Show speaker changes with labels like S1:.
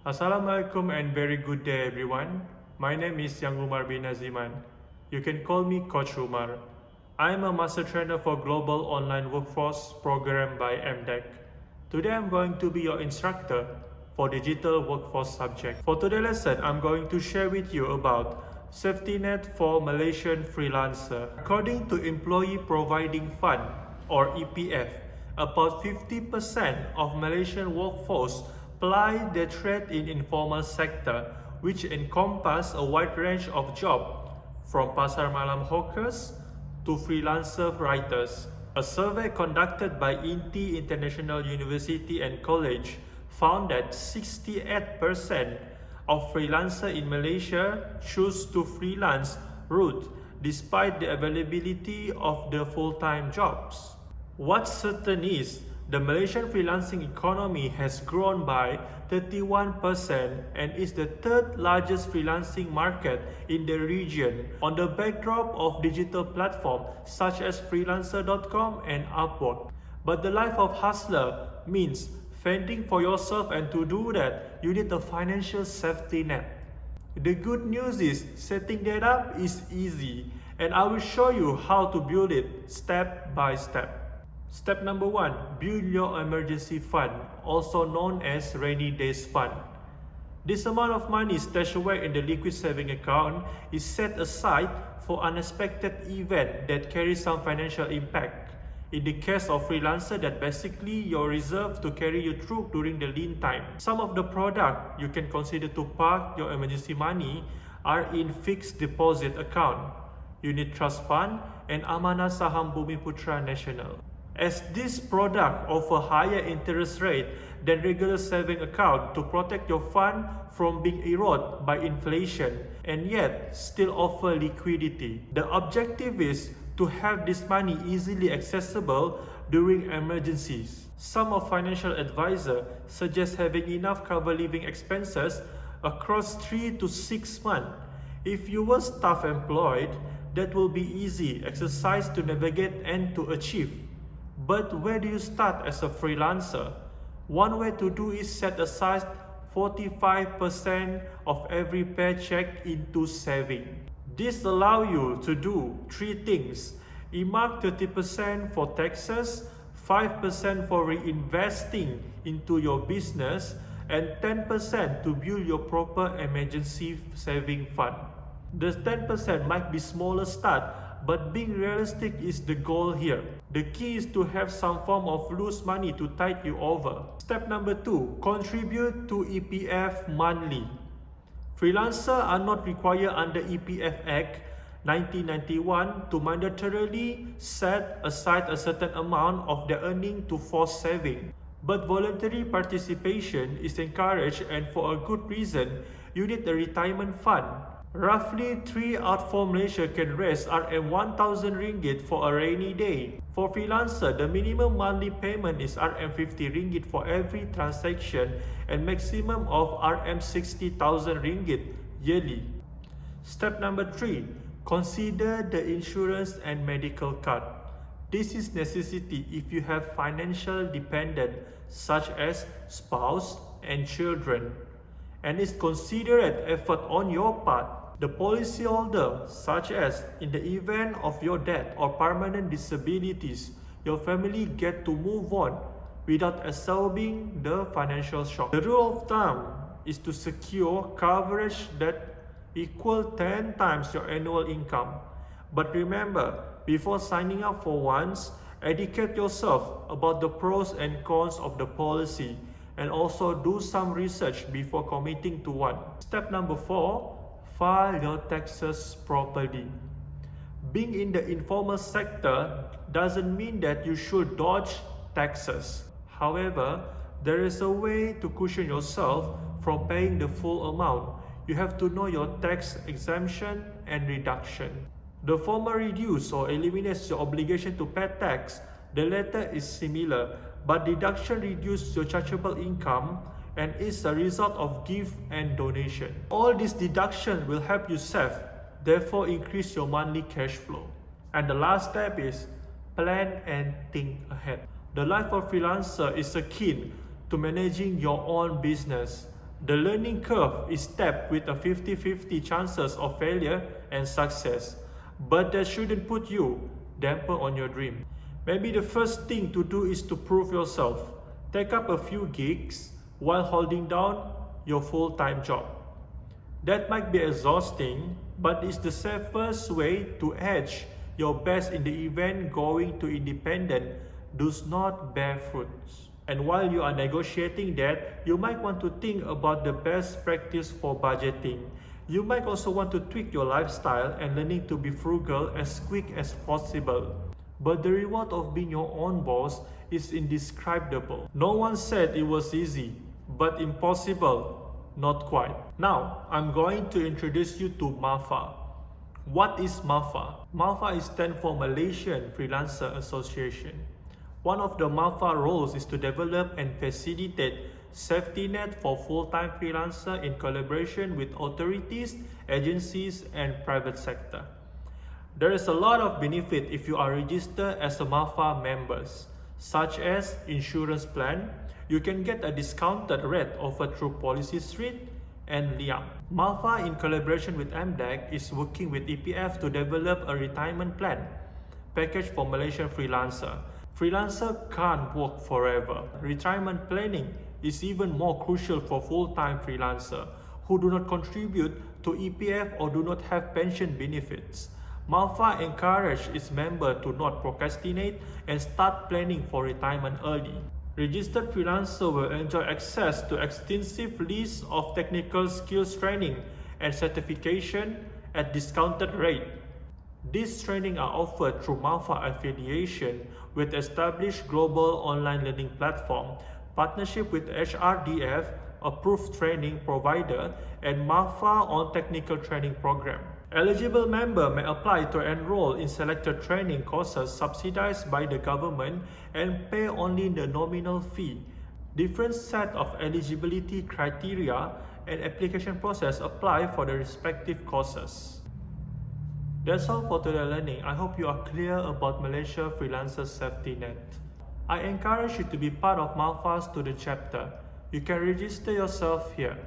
S1: Assalamualaikum and very good day everyone. My name is Yang Umar bin Aziman. You can call me Coach Umar. I am a master trainer for Global Online Workforce program by MDEC. Today I'm going to be your instructor for Digital Workforce subject. For today's lesson, I'm going to share with you about safety net for Malaysian freelancer. According to Employee Providing Fund or EPF, about 50% of Malaysian workforce ply their trade in informal sector, which encompass a wide range of jobs, from pasar malam hawkers to freelancer writers. A survey conducted by INTI International University and College found that 68% of freelancers in Malaysia choose to freelance route despite the availability of the full-time jobs. What's certain is the Malaysian freelancing economy has grown by 31% and is the third largest freelancing market in the region on the backdrop of digital platforms such as freelancer.com and Upwork. But the life of hustler means fending for yourself, and to do that, you need a financial safety net. The good news is setting that up is easy, and I will show you how to build it step by step. Step number 1. Build your emergency fund, also known as rainy days fund. This amount of money stashed away in the liquid saving account is set aside for unexpected event that carry some financial impact. In the case of freelancer, that basically your reserve to carry you through during the lean time. Some of the product you can consider to park your emergency money are in fixed deposit account, unit trust fund, and Amanah Saham Bumiputra Nasional. As this product offer higher interest rate than regular saving account to protect your fund from being eroded by inflation and yet still offer liquidity. The objective is to have this money easily accessible during emergencies. Some of financial advisors suggest having enough cover living expenses across 3 to 6 months. If you were staff employed, that will be easy exercise to navigate and to achieve. But where do you start as a freelancer? One way to do is set aside 45% of every paycheck into saving. This allows you to do 3 things. Earmark 30% for taxes, 5% for reinvesting into your business, and 10% to build your proper emergency saving fund. The 10% might be smaller start, but being realistic is the goal here. The key is to have some form of loose money to tide you over. Step number 2, contribute to EPF monthly. Freelancers are not required under EPF Act 1991 to mandatorily set aside a certain amount of their earning to forced saving. But voluntary participation is encouraged, and for a good reason. You need a retirement fund. Roughly 3 out of 4 Malaysia can raise RM1,000 ringgit for a rainy day. For freelancer, the minimum monthly payment is RM50 ringgit for every transaction and maximum of RM60,000 ringgit yearly. Step number 3, consider the insurance and medical card. This is necessity if you have financial dependent such as spouse and children, and is considered effort on your part. The policyholder, such as in the event of your death or permanent disabilities, your family get to move on without absorbing the financial shock. The rule of thumb is to secure coverage that equal 10 times your annual income. But remember, before signing up for one, educate yourself about the pros and cons of the policy, and also do some research before committing to one. Step number 4, file your taxes properly. Being in the informal sector doesn't mean that you should dodge taxes. However, there is a way to cushion yourself from paying the full amount. You have to know your tax exemption and reduction. The former reduce or eliminates your obligation to pay tax. The latter is similar, but deduction reduces your chargeable income and is a result of gift and donation. All these deductions will help you save, therefore increase your monthly cash flow. And the last step is plan and think ahead. The life of freelancer is akin to managing your own business. The learning curve is steep with a 50-50 chances of failure and success, but that shouldn't put you damper on your dream. Maybe the first thing to do is to prove yourself. Take up a few gigs while holding down your full-time job. That might be exhausting, but it's the safest way to hedge your best in the event going to independent does not bear fruits. And while you are negotiating that, you might want to think about the best practice for budgeting. You might also want to tweak your lifestyle and learning to be frugal as quick as possible. But the reward of being your own boss is indescribable. No one said it was easy, but impossible, not quite. Now, I'm going to introduce you to MAFA. What is MAFA? MAFA stands for Malaysian Freelancer Association. One of the MAFA roles is to develop and facilitate safety net for full-time freelancer in collaboration with authorities, agencies, and private sector. There is a lot of benefit if you are registered as a MAFA members, such as insurance plan. You can get a discounted rate offered through Policy Street and Liang. MAFA, in collaboration with MDEC, is working with EPF to develop a retirement plan package for Malaysian freelancer. Freelancer can't work forever. Retirement planning is even more crucial for full-time freelancer who do not contribute to EPF or do not have pension benefits. MAFA encourages its members to not procrastinate and start planning for retirement early. Registered freelancers will enjoy access to extensive list of technical skills training and certification at discounted rate. These trainings are offered through MAFA affiliation with established global online learning platform, partnership with HRDF, approved training provider, and MAFA on technical training program. Eligible members may apply to enroll in selected training courses subsidized by the government and pay only the nominal fee. Different set of eligibility criteria and application process apply for the respective courses. That's all for today learning. I hope you are clear about Malaysia Freelancer Safety Net. I encourage you to be part of MAFA's student chapter. You can register yourself here.